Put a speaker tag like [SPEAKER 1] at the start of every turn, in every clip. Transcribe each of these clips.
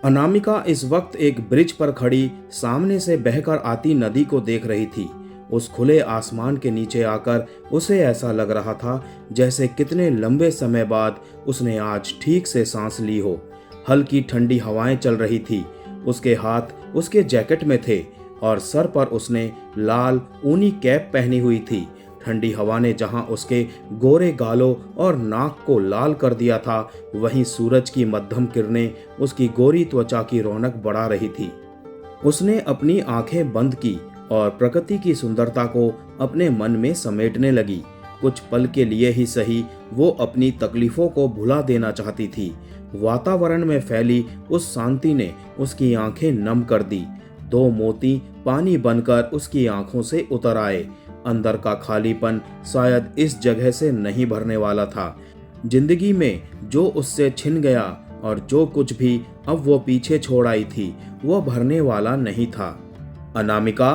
[SPEAKER 1] अनामिका इस वक्त एक ब्रिज पर खड़ी सामने से बहकर आती नदी को देख रही थी। उस खुले आसमान के नीचे आकर उसे ऐसा लग रहा था जैसे कितने लंबे समय बाद उसने आज ठीक से सांस ली हो। हल्की ठंडी हवाएं चल रही थी। उसके हाथ उसके जैकेट में थे और सर पर उसने लाल ऊनी कैप पहनी हुई थी। ठंडी हवा ने जहां उसके गोरे गालों और नाक को लाल कर दिया था, वहीं सूरज की मध्यम किरणें उसकी गोरी त्वचा की रौनक बढ़ा रही थी। उसने अपनी आंखें बंद की और प्रकृति की सुंदरता को अपने मन में समेटने लगी। कुछ पल के लिए ही सही वो अपनी तकलीफों को भुला देना चाहती थी। वातावरण में फैली उस शांति ने उसकी आंखें नम कर दी। दो मोती पानी बनकर उसकी आंखों से उतर आए। अंदर का खालीपन शायद इस जगह से नहीं भरने वाला था। जिंदगी में जो उससे छिन गया और जो कुछ भी अब वो पीछे छोड़ आई थी, वो भरने वाला नहीं था। अनामिका,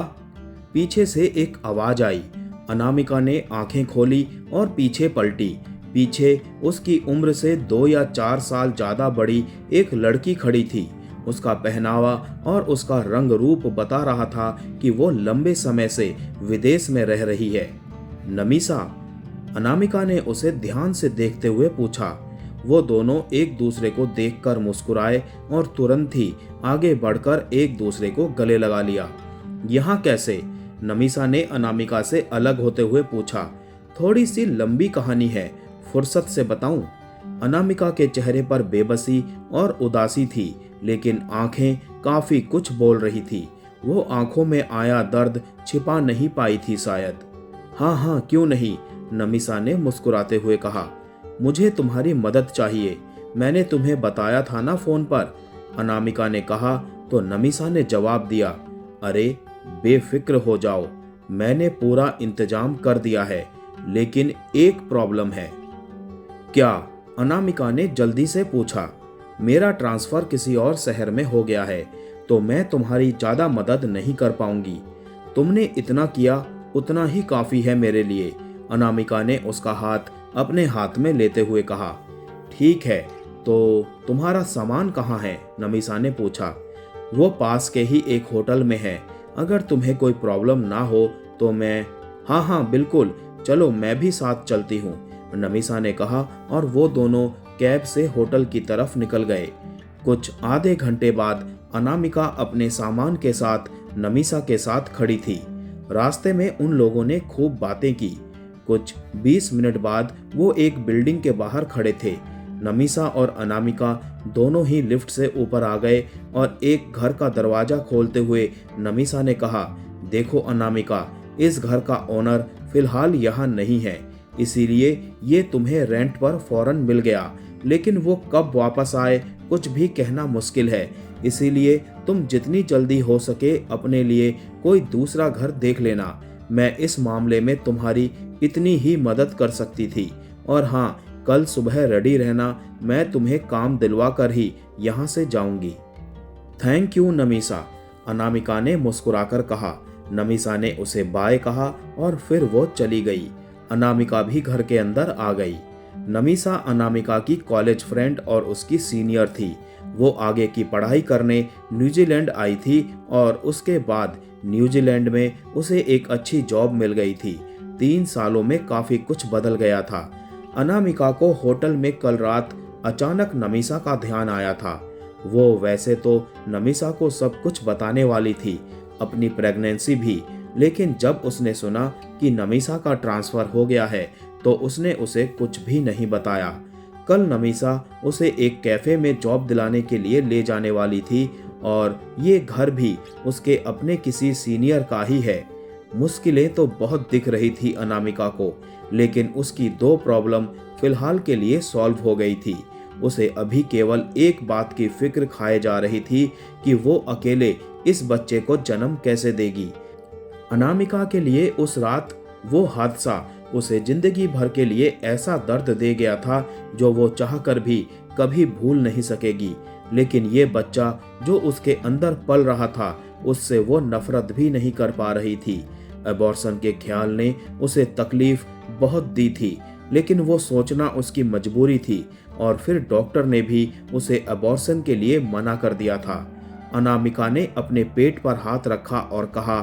[SPEAKER 1] पीछे से एक आवाज आई। अनामिका ने आंखें खोली और पीछे पलटी। पीछे उसकी उम्र से 2 या 4 साल ज्यादा बड़ी एक लड़की खड़ी थी। उसका पहनावा और उसका रंग रूप बता रहा था कि वो लंबे समय से विदेश में रह रही है। नमीसा, अनामिका ने उसे ध्यान से देखते हुए पूछा। वो दोनों एक दूसरे को देखकर मुस्कुराए और तुरंत ही आगे बढ़कर एक दूसरे को गले लगा लिया। यहाँ कैसे? नमीसा ने अनामिका से अलग होते हुए पूछा। थोड़ी सी लंबी कहानी है, फुर्सत से बताऊं? अनामिका के चेहरे पर बेबसी और उदासी थी, लेकिन आंखें काफी कुछ बोल रही थी। वो आंखों में आया दर्द छिपा नहीं पाई थी शायद। हाँ हाँ, क्यों नहीं, नमीसा ने मुस्कुराते हुए कहा। मुझे तुम्हारी मदद चाहिए, मैंने तुम्हें बताया था ना फोन पर, अनामिका ने कहा तो नमीसा ने जवाब दिया। अरे बेफिक्र हो जाओ, मैंने पूरा इंतजाम कर दिया है, लेकिन एक प्रॉब्लम है। क्या? अनामिका ने जल्दी से पूछा। मेरा ट्रांसफर किसी और शहर में हो गया है, तो मैं तुम्हारी ज्यादा मदद नहीं कर पाऊंगी। तुमने इतना किया उतना ही काफी है मेरे लिए, अनामिका ने उसका हाथ अपने हाथ में लेते हुए कहा। ठीक है, तो तुम्हारा सामान कहाँ है? नमीसा ने पूछा। वो पास के ही एक होटल में है, अगर तुम्हें कोई प्रॉब्लम ना हो तो मैं। हाँ हाँ बिल्कुल, चलो मैं भी साथ चलती हूँ, नमीसा ने कहा और वो दोनों कैब से होटल की तरफ निकल गए। कुछ आधे घंटे बाद अनामिका अपने सामान के साथ नमीसा के साथ खड़ी थी। रास्ते में उन लोगों ने खूब बातें की। कुछ 20 मिनट बाद वो एक बिल्डिंग के बाहर खड़े थे। नमीसा और अनामिका दोनों ही लिफ्ट से ऊपर आ गए और एक घर का दरवाजा खोलते हुए नमीसा ने कहा, देखो अनामिका, इस घर का ओनर फिलहाल यहाँ नहीं है, इसीलिए ये तुम्हें रेंट पर फौरन मिल गया, लेकिन वो कब वापस आए कुछ भी कहना मुश्किल है, इसीलिए तुम जितनी जल्दी हो सके अपने लिए कोई दूसरा घर देख लेना। मैं इस मामले में तुम्हारी इतनी ही मदद कर सकती थी। और हाँ, कल सुबह रेडी रहना, मैं तुम्हें काम दिलवा कर ही यहाँ से जाऊंगी। थैंक यू नमीसा, अनामिका ने मुस्कुराकर कहा। नमीसा ने उसे बाय कहा और फिर वो चली गई। अनामिका भी घर के अंदर आ गई। नमीसा अनामिका की कॉलेज फ्रेंड और उसकी सीनियर थी। वो आगे की पढ़ाई करने न्यूजीलैंड आई थी और उसके बाद न्यूजीलैंड में उसे एक अच्छी जॉब मिल गई थी। 3 सालों में काफी कुछ बदल गया था। अनामिका को होटल में कल रात अचानक नमीसा का ध्यान आया था। वो वैसे तो नमीसा को सब कुछ बताने वाली थी, अपनी प्रेगनेंसी भी, लेकिन जब उसने सुना कि नमीसा का ट्रांसफर हो गया है तो उसने उसे कुछ भी नहीं बताया। कल नमीसा उसे एक कैफे में जॉब दिलाने के लिए ले जाने वाली थी और ये घर भी उसके अपने किसी सीनियर का ही है। मुश्किलें तो बहुत दिख रही थी अनामिका को, लेकिन उसकी 2 प्रॉब्लम फिलहाल के लिए सॉल्व हो गई थी। उसे अभी केवल एक बात की फिक्र खाए जा रही थी कि वो अकेले इस बच्चे को जन्म कैसे देगी। अनामिका के लिए उस रात वो हादसा उसे जिंदगी भर के लिए ऐसा दर्द दे गया था जो वो चाहकर भी कभी भूल नहीं सकेगी। लेकिन ये बच्चा जो उसके अंदर पल रहा था, उससे वो नफरत भी नहीं कर पा रही थी। अबॉर्शन के ख्याल ने उसे तकलीफ बहुत दी थी, लेकिन वो सोचना उसकी मजबूरी थी और फिर डॉक्टर ने भी उसे अबॉर्शन के लिए मना कर दिया था। अनामिका ने अपने पेट पर हाथ रखा और कहा,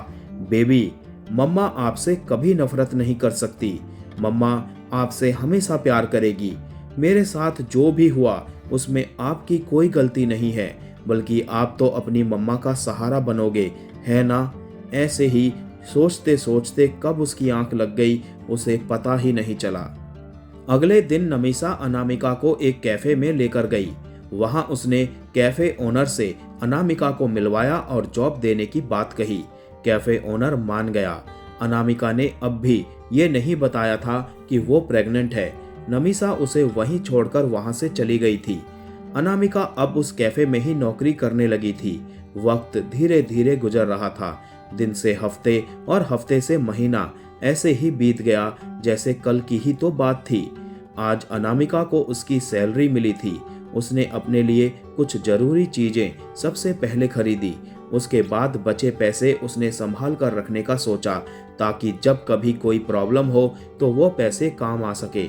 [SPEAKER 1] बेबी, मम्मा आपसे कभी नफरत नहीं कर सकती। मम्मा आपसे हमेशा प्यार करेगी। मेरे साथ जो भी हुआ उसमें आपकी कोई गलती नहीं है, बल्कि आप तो अपनी मम्मा का सहारा बनोगे, है ना? ऐसे ही सोचते सोचते कब उसकी आंख लग गई उसे पता ही नहीं चला। अगले दिन नमीसा अनामिका को एक कैफे में लेकर गई। वहां उसने कैफे ओनर से अनामिका को मिलवाया और जॉब देने की बात कही। कैफे ओनर मान गया। अनामिका ने अब भी ये नहीं बताया था कि वो प्रेग्नेंट है। नमीसा उसे वहीं छोड़कर वहां से चली गई थी। अनामिका अब उस कैफे में ही नौकरी करने लगी थी। वक्त धीरे धीरे गुजर रहा था। दिन से हफ्ते और हफ्ते से महीना ऐसे ही बीत गया जैसे कल की ही तो बात थी। आज अनामिका को उसकी सैलरी मिली थी। उसने अपने लिए कुछ जरूरी चीजें सबसे पहले खरीदी। उसके बाद बचे पैसे उसने संभाल कर रखने का सोचा, ताकि जब कभी कोई प्रॉब्लम हो तो वो पैसे काम आ सके।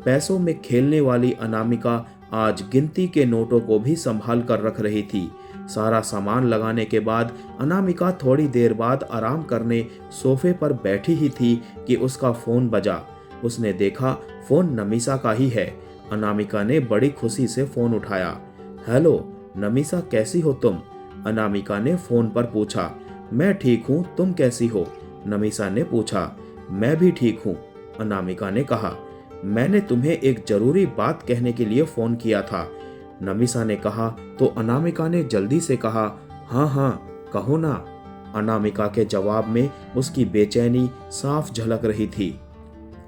[SPEAKER 1] पैसों में खेलने वाली अनामिका आज गिनती के नोटों को भी संभाल कर रख रही थी। सारा सामान लगाने के बाद अनामिका थोड़ी देर बाद आराम करने सोफे पर बैठी ही थी कि उसका फोन बजा। उसने देखा फोन नमीसा का ही है। अनामिका ने बड़ी खुशी से फोन उठाया। हेलो नमीसा, कैसी हो तुम? अनामिका ने फोन पर पूछा। मैं ठीक हूँ, तुम कैसी हो? नमीसा ने पूछा। मैं भी ठीक हूँ, अनामिका ने कहा। मैंने तुम्हें एक जरूरी बात कहने के लिए फोन किया था, नमीसा ने कहा। तो अनामिका ने जल्दी से कहा, हाँ हाँ कहो ना। अनामिका के जवाब में उसकी बेचैनी साफ झलक रही थी।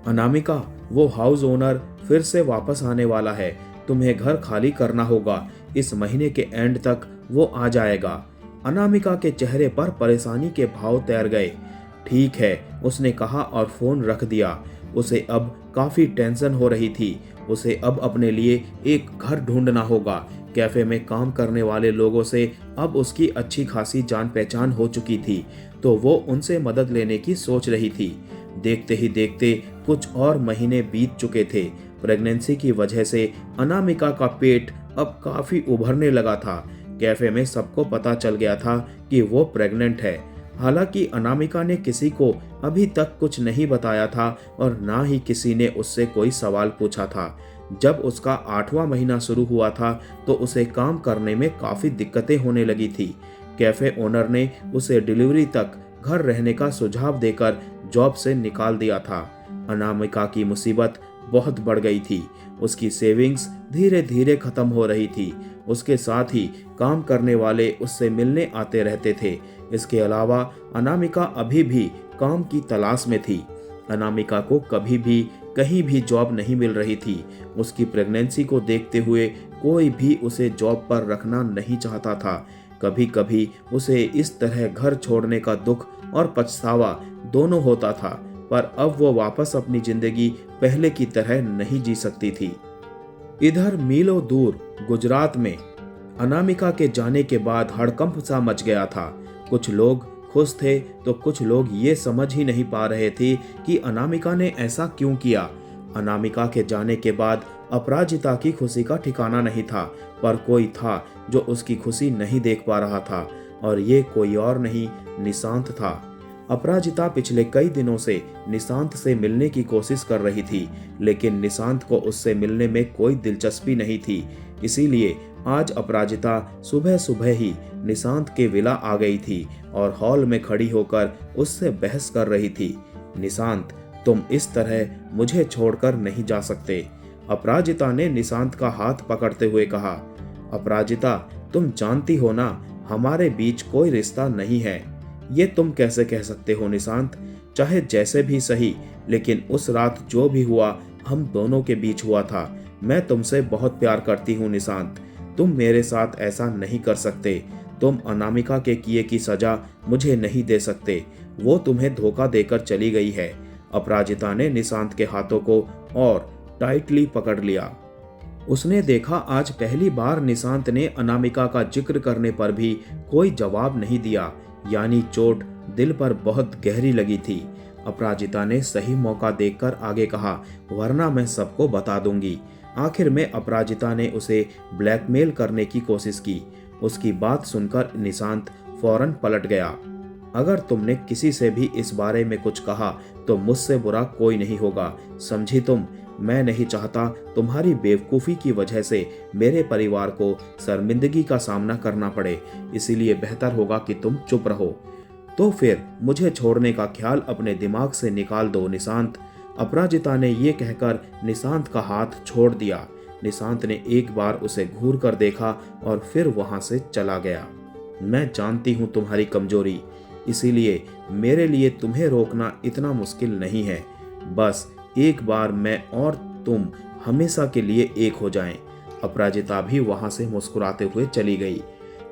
[SPEAKER 1] अनामिका, वो हाउस ओनर फिर से वापस आने वाला है। तुम्हें घर खाली करना होगा। इस महीने के एंड तक वो आ जाएगा। अनामिका के चेहरे पर परेशानी के भाव तैर गए। ठीक है, उसने कहा और फोन रख दिया। उसे अब काफी टेंशन हो रही थी। उसे अब अपने लिए एक घर ढूंढना होगा। कैफे में काम करने वाले लोगों से अब उसकी अच्छी खासी जान पहचान हो चुकी थी, तो वो उनसे मदद लेने की सोच रही थी। देखते ही देखते कुछ और महीने बीत चुके थे। प्रेगनेंसी की वजह से अनामिका का पेट अब काफी उभरने लगा था। कैफे में सबको पता चल गया था कि वो प्रेग्नेंट है। हालांकि अनामिका ने किसी को अभी तक कुछ नहीं बताया था और ना ही किसी ने उससे कोई सवाल पूछा था। जब उसका 8वां महीना शुरू हुआ था तो उसे काम करने में काफी दिक्कतें होने लगी थी। कैफे ओनर ने उसे डिलीवरी तक घर रहने का सुझाव देकर जॉब से निकाल दिया था। अनामिका की मुसीबत बहुत बढ़ गई थी। उसकी सेविंग्स धीरे धीरे खत्म हो रही थी। उसके साथ ही काम करने वाले उससे मिलने आते रहते थे। इसके अलावा अनामिका अभी भी काम की तलाश में थी। अनामिका को कभी भी कहीं भी जॉब नहीं मिल रही थी। उसकी प्रेगनेंसी को देखते हुए कोई भी उसे जॉब पर रखना नहीं चाहता था। कभी कभी उसे इस तरह घर छोड़ने का दुख और पछतावा दोनों होता था, पर अब वो वापस अपनी जिंदगी पहले की तरह नहीं जी सकती थी। इधर मीलों दूर गुजरात में अनामिका के जाने के बाद हड़कंप सा मच गया था। कुछ लोग खुश थे तो कुछ लोग ये समझ ही नहीं पा रहे थे कि अनामिका ने ऐसा क्यों किया। अनामिका के जाने के बाद अपराजिता की खुशी का ठिकाना नहीं था, पर कोई था जो उसकी खुशी नहीं देख पा रहा था, और ये कोई और नहीं, निशांत था। अपराजिता पिछले कई दिनों से निशांत से मिलने की कोशिश कर रही थी, लेकिन निशांत को उससे मिलने में कोई दिलचस्पी नहीं थी। इसीलिए आज अपराजिता सुबह सुबह ही निशांत के विला आ गई थी और हॉल में खड़ी होकर उससे बहस कर रही थी। निशांत, तुम इस तरह मुझे छोड़कर नहीं जा सकते, अपराजिता ने निशांत का हाथ पकड़ते हुए कहा। अपराजिता, तुम जानती हो ना, हमारे बीच कोई रिश्ता नहीं है। ये तुम कैसे कह सकते हो निशांत? चाहे जैसे भी सही, लेकिन उस रात जो भी हुआ हम दोनों के बीच हुआ था। मैं तुमसे बहुत प्यार करती हूँ निशांत, तुम मेरे साथ ऐसा नहीं कर सकते। तुम अनामिका के किए की सजा मुझे नहीं दे सकते। वो तुम्हें धोखा देकर चली गई है। अपराजिता ने निशांत के हाथों को और टाइटली पकड़ लिया। उसने देखा आज पहली बार निशांत ने अनामिका का जिक्र करने पर भी कोई जवाब नहीं दिया, यानी चोट दिल पर बहुत गहरी लगी थी। अपराजिता ने सही मौका देखकर आगे कहा, वरना मैं सबको बता दूंगी। आखिर में अपराजिता ने उसे ब्लैकमेल करने की कोशिश की। उसकी बात सुनकर निशांत फौरन पलट गया। अगर तुमने किसी से भी इस बारे में कुछ कहा तो मुझसे बुरा कोई नहीं होगा, समझी तुम? मैं नहीं चाहता तुम्हारी बेवकूफ़ी की वजह से मेरे परिवार को शर्मिंदगी का सामना करना पड़े, इसीलिए बेहतर होगा कि तुम चुप रहो। तो फिर मुझे छोड़ने का ख्याल अपने दिमाग से निकाल दो निशांत। अपराजिता ने ये कहकर निशांत का हाथ छोड़ दिया। निशांत ने एक बार उसे घूर कर देखा और फिर वहां से चला गया। मैं जानती हूँ तुम्हारी कमजोरी, इसीलिए मेरे लिए तुम्हें रोकना इतना मुश्किल नहीं है। बस एक बार मैं और तुम हमेशा के लिए एक हो जाएं। अपराजिता भी वहां से मुस्कुराते हुए चली गई।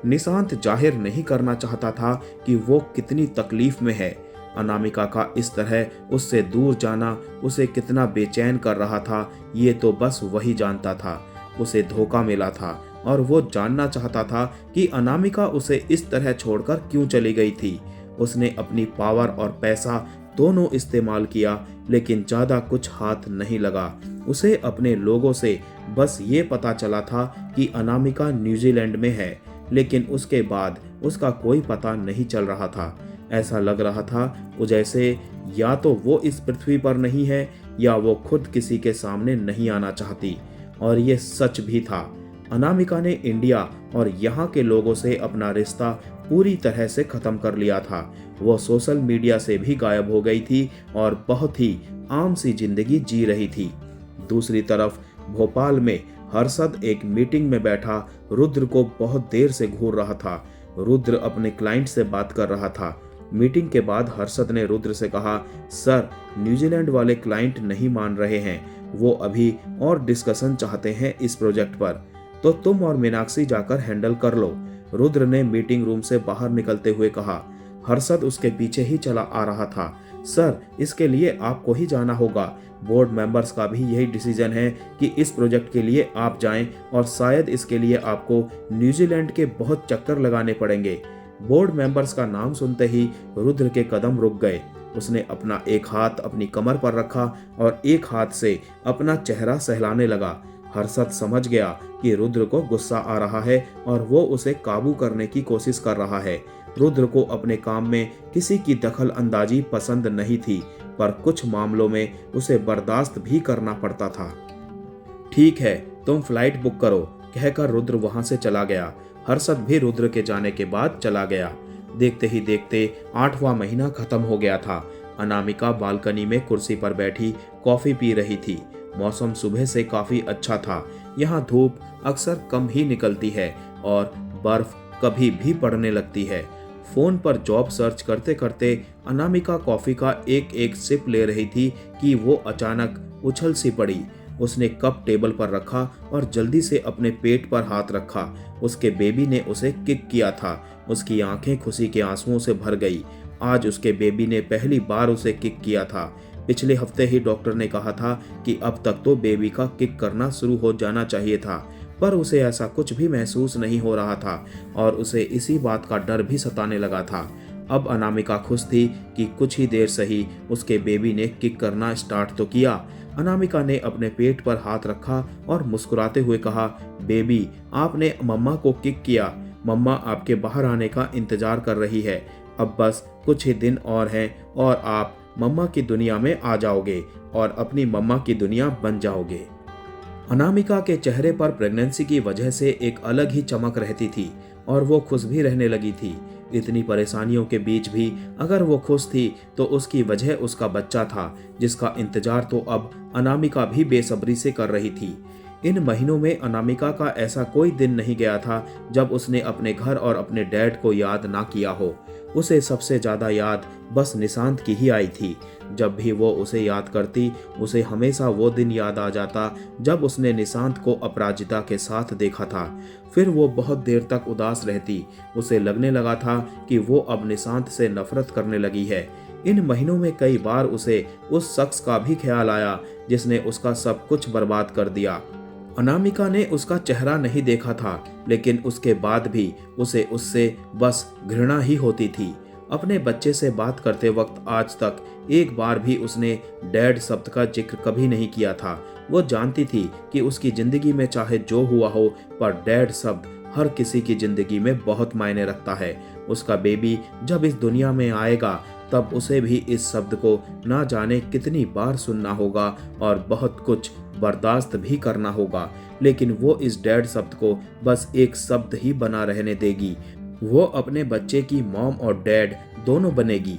[SPEAKER 1] निशांत जाहिर नहीं करना चाहता था कि वो कितनी तकलीफ में है। अनामिका का इस तरह उससे दूर जाना उसे कितना बेचैन कर रहा था, ये तो बस वही जानता था। उसे धोखा मिला था और वो जानना चाहता था कि अनामिका उसे इस तरह छोड़कर क्यों चली गई थी। उसने अपनी पावर और पैसा दोनों इस्तेमाल किया, लेकिन ज्यादा कुछ हाथ नहीं लगा। उसे अपने लोगों से बस ये पता चला था कि अनामिका न्यूजीलैंड में है, लेकिन उसके बाद उसका कोई पता नहीं चल रहा था। ऐसा लग रहा था जैसे या तो वो इस पृथ्वी पर नहीं है या वो खुद किसी के सामने नहीं आना चाहती। और ये सच भी था। अनामिका ने इंडिया और यहाँ के लोगों से अपना रिश्ता पूरी तरह से खत्म कर लिया था। वो सोशल मीडिया से भी गायब हो गई थी और बहुत ही आम सी जिंदगी जी रही थी। दूसरी तरफ भोपाल में हर्षद एक मीटिंग में बैठा रुद्र को बहुत देर से घूर रहा था। रुद्र अपने क्लाइंट से बात कर रहा था। मीटिंग के बाद हर्षद ने रुद्र से कहा, सर, न्यूजीलैंड वाले क्लाइंट नहीं मान रहे हैं। वो अभी और डिस्कशन चाहते हैं इस प्रोजेक्ट पर, तो तुम और मीनाक्षी जाकर हैंडल कर लो। रुद्र ने मीटिंग रूम से बाहर निकलते हुए कहा। हर्षद उसके पीछे ही चला आ रहा था। सर, इसके लिए आपको ही जाना होगा। बोर्ड मेंबर्स का भी यही डिसीजन है कि इस प्रोजेक्ट के लिए आप जाएं और शायद इसके लिए आपको न्यूजीलैंड के बहुत चक्कर लगाने पड़ेंगे। बोर्ड मेंबर्स का नाम सुनते ही रुद्र के कदम रुक गए। उसने अपना एक हाथ अपनी कमर पर रखा और एक हाथ से अपना चेहरा सहलाने लगा। हर्षद समझ गया कि रुद्र को गुस्सा आ रहा है और वो उसे काबू करने की कोशिश कर रहा है। रुद्र को अपने काम में किसी की दखल अंदाजी पसंद नहीं थी, पर कुछ मामलों में उसे बर्दाश्त भी करना पड़ता था। ठीक है, तुम फ्लाइट बुक करो, कहकर रुद्र वहां से चला गया। हर्षद भी रुद्र के जाने के बाद चला गया। देखते ही देखते 8वां महीना खत्म हो गया था। अनामिका बालकनी में कुर्सी पर बैठी कॉफी पी रही थी। मौसम सुबह से काफी अच्छा था। यहाँ धूप अक्सर कम ही निकलती है और बर्फ कभी भी पड़ने लगती है। फोन पर जॉब सर्च करते करते अनामिका कॉफी का एक एक सिप ले रही थी कि वो अचानक उछल सी पड़ी। उसने कप टेबल पर रखा और जल्दी से अपने पेट पर हाथ रखा। उसके बेबी ने उसे किक किया था। उसकी आंखें खुशी के आंसुओं से भर गई। आज उसके बेबी ने पहली बार उसे किक किया था। पिछले हफ्ते ही डॉक्टर ने कहा था कि अब तक तो बेबी का किक करना शुरू हो जाना चाहिए था, पर उसे ऐसा कुछ भी महसूस नहीं हो रहा था और उसे इसी बात का डर भी सताने लगा था। अब अनामिका खुश थी कि कुछ ही देर सही उसके बेबी ने किक करना स्टार्ट तो किया। अनामिका ने अपने पेट पर हाथ रखा और मुस्कुराते हुए कहा, बेबी, आपने मम्मा को किक किया। मम्मा आपके बाहर आने का इंतजार कर रही है। अब बस कुछ ही दिन और हैं और आप मम्मा की दुनिया में आ जाओगे और अपनी मम्मा की दुनिया बन जाओगे। अनामिका के चेहरे पर प्रेगनेंसी की वजह से एक अलग ही चमक रहती थी और वो खुश भी रहने लगी थी। इतनी परेशानियों के बीच भी अगर वो खुश थी तो उसकी वजह उसका बच्चा था, जिसका इंतजार तो अब अनामिका भी बेसब्री से कर रही थी। इन महीनों में अनामिका का ऐसा कोई दिन नहीं गया था जब उसने अपने घर और अपने डैड को याद ना किया हो। उसे सबसे ज्यादा याद बस निशांत की ही आई थी। जब भी वो उसे याद करती, उसे हमेशा वो दिन याद आ जाता जब उसने निशांत को अपराजिता के साथ देखा था। फिर वो बहुत देर तक उदास रहती। उसे लगने लगा था कि वो अब निशांत से नफरत करने लगी है। इन महीनों में कई बार उसे उस शख्स का भी ख्याल आया जिसने उसका सब कुछ बर्बाद कर दिया। अनामिका ने उसका चेहरा नहीं देखा था, लेकिन उसके बाद भी उसे उससे बस घृणा ही होती थी। अपने बच्चे से बात करते वक्त आज तक एक बार भी उसने डैड शब्द का जिक्र कभी नहीं किया था। वो जानती थी कि उसकी जिंदगी में चाहे जो हुआ हो, पर डैड शब्द हर किसी की जिंदगी में बहुत मायने रखता है। उसका बेबी जब इस दुनिया में आएगा तब उसे भी इस शब्द को ना जाने कितनी बार सुनना होगा और बहुत कुछ बर्दाश्त भी करना होगा, लेकिन वो इस डैड शब्द को बस एक शब्द ही बना रहने देगी। वो अपने बच्चे की मॉम और डैड दोनों बनेगी।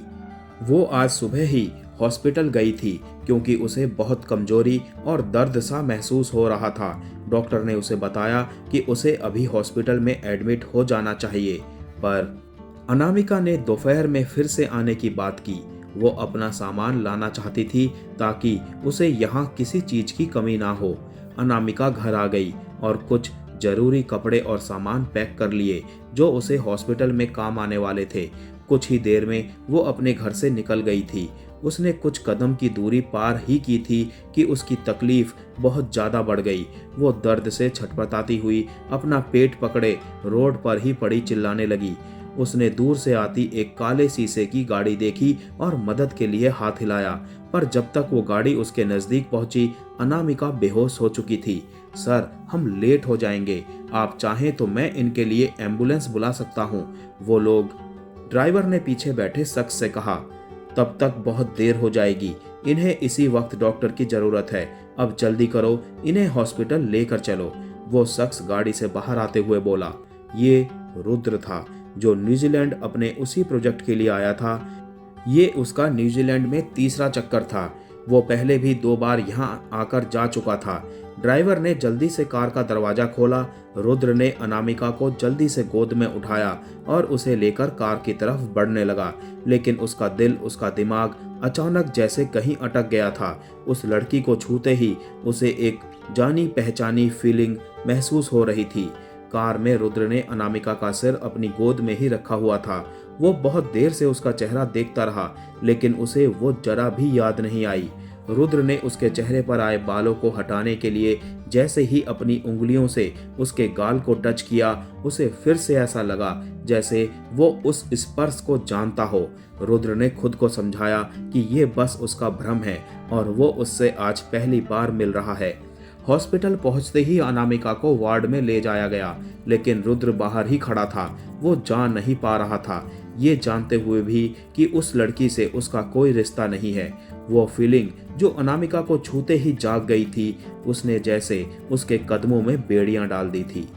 [SPEAKER 1] वो आज सुबह ही हॉस्पिटल गई थी क्योंकि उसे बहुत कमजोरी और दर्द सा महसूस हो रहा था। डॉक्टर ने उसे बताया कि उसे अभी हॉस्पिटल में एडमिट हो जाना चाहिए, पर अनामिका ने दोपहर में फिर से आने की बात की। वो अपना सामान लाना चाहती थी ताकि उसे यहाँ किसी चीज की कमी ना हो। अनामिका घर आ गई और कुछ जरूरी कपड़े और सामान पैक कर लिए जो उसे हॉस्पिटल में काम आने वाले थे। कुछ ही देर में वो अपने घर से निकल गई थी। उसने कुछ कदम की दूरी पार ही की थी कि उसकी तकलीफ बहुत ज्यादा बढ़ गई। वो दर्द से छटपटाती हुई अपना पेट पकड़े रोड पर ही पड़ी चिल्लाने लगी। उसने दूर से आती एक काले शीशे की गाड़ी देखी और मदद के लिए हाथ हिलाया, पर जब तक वो गाड़ी उसके नजदीक पहुंची अनामिका बेहोश हो चुकी थी। सर, हम लेट हो जाएंगे, आप चाहें तो मैं इनके लिए एम्बुलेंस बुला सकता हूँ, वो लोग, ड्राइवर ने पीछे बैठे शख्स से कहा। तब तक बहुत देर हो जाएगी, इन्हें इसी वक्त डॉक्टर की जरूरत है, अब जल्दी करो, इन्हें हॉस्पिटल लेकर चलो, वो शख्स गाड़ी से बाहर आते हुए बोला। ये रुद्र था जो न्यूजीलैंड अपने उसी प्रोजेक्ट के लिए आया था। ये उसका न्यूजीलैंड में तीसरा चक्कर था। वो पहले भी 2 बार यहाँ आकर जा चुका था। ड्राइवर ने जल्दी से कार का दरवाजा खोला। रुद्र ने अनामिका को जल्दी से गोद में उठाया और उसे लेकर कार की तरफ बढ़ने लगा, लेकिन उसका दिल, उसका दिमाग अचानक जैसे कहीं अटक गया था। उस लड़की को छूते ही उसे एक जानी पहचानी फीलिंग महसूस हो रही थी। कार में रुद्र ने अनामिका का सिर अपनी गोद में ही रखा हुआ था। वो बहुत देर से उसका चेहरा देखता रहा, लेकिन उसे वो जरा भी याद नहीं आई। रुद्र ने उसके चेहरे पर आए बालों को हटाने के लिए जैसे ही अपनी उंगलियों से उसके गाल को टच किया, उसे फिर से ऐसा लगा जैसे वो उस स्पर्श को जानता हो। रुद्र ने खुद को समझाया कि ये बस उसका भ्रम है और वो उससे आज पहली बार मिल रहा है। हॉस्पिटल पहुंचते ही अनामिका को वार्ड में ले जाया गया, लेकिन रुद्र बाहर ही खड़ा था। वो जा नहीं पा रहा था, ये जानते हुए भी कि उस लड़की से उसका कोई रिश्ता नहीं है। वो फीलिंग जो अनामिका को छूते ही जाग गई थी, उसने जैसे उसके कदमों में बेड़ियां डाल दी थी।